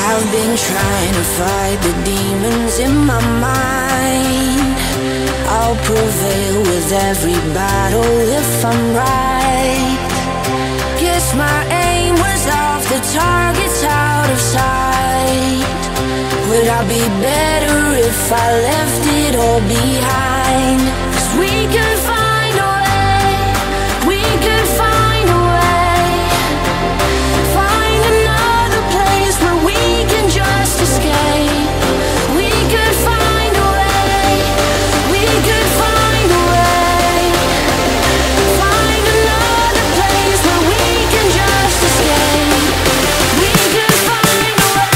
I've been trying to fight the demons in my mind. I'll prevail with every battle if I'm right. Guess my aim was off, the target's out of sight. Would I be better if I left it all behind? 'Cause we could find a way, we could find a way. Find another place where we can just escape. We could find a way, we could find a way. Find another place where we can just escape. We could find a way.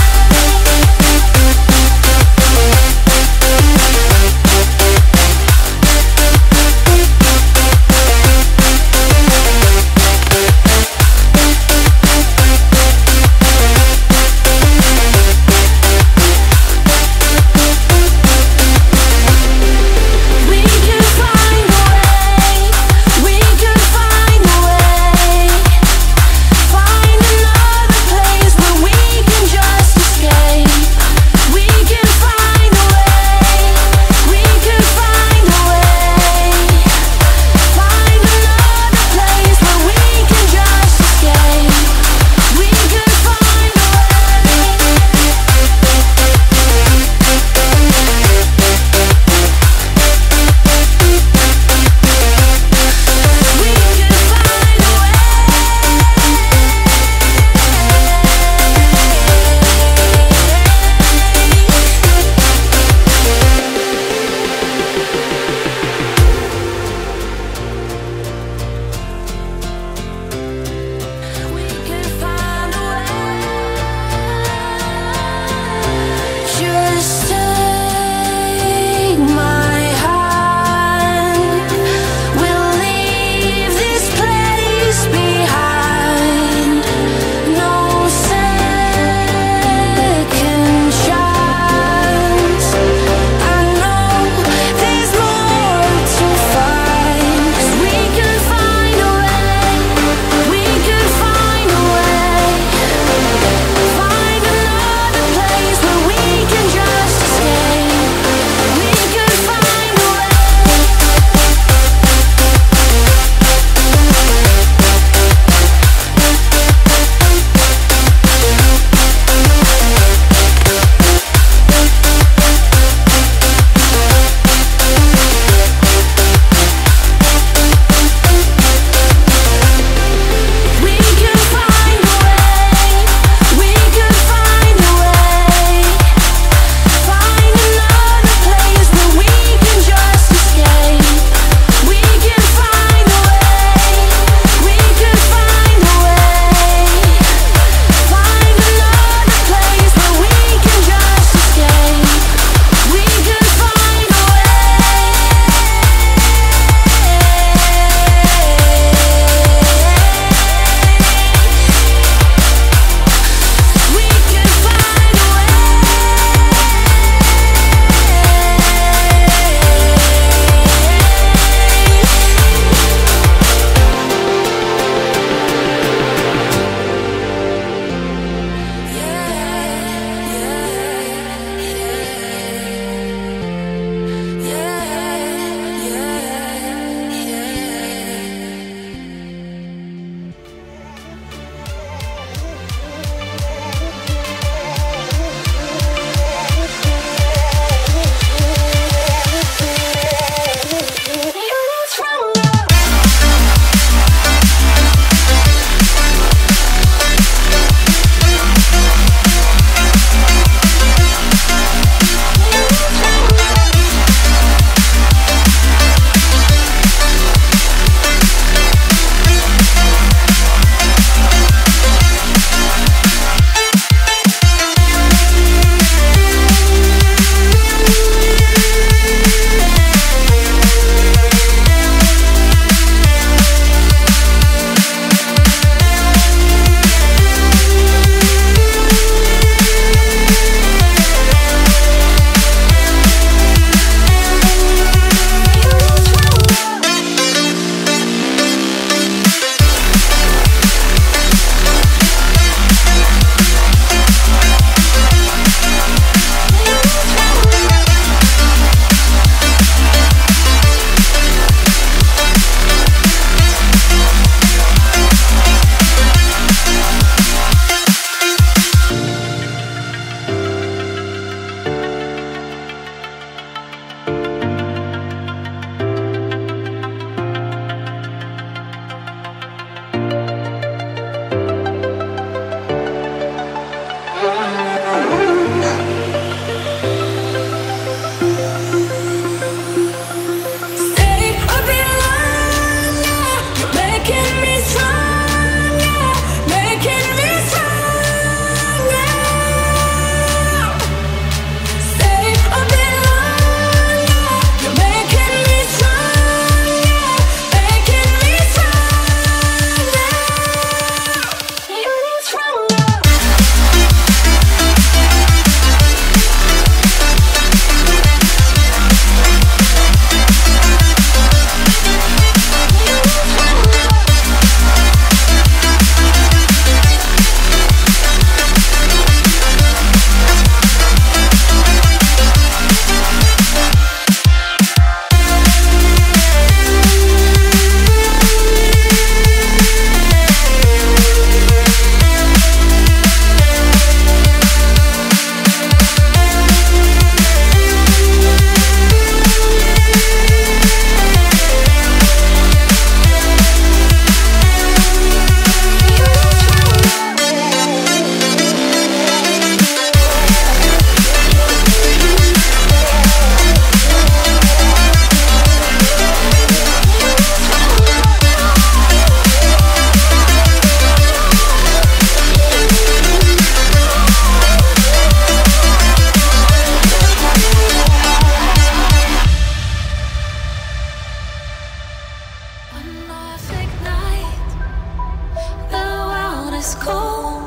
cold.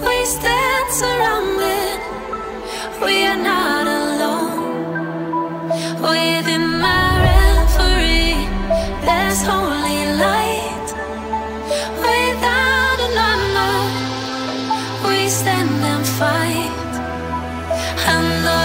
We stand surrounded, we are not alone. Within my reverie, there's holy light. Without a number, we stand and fight. And the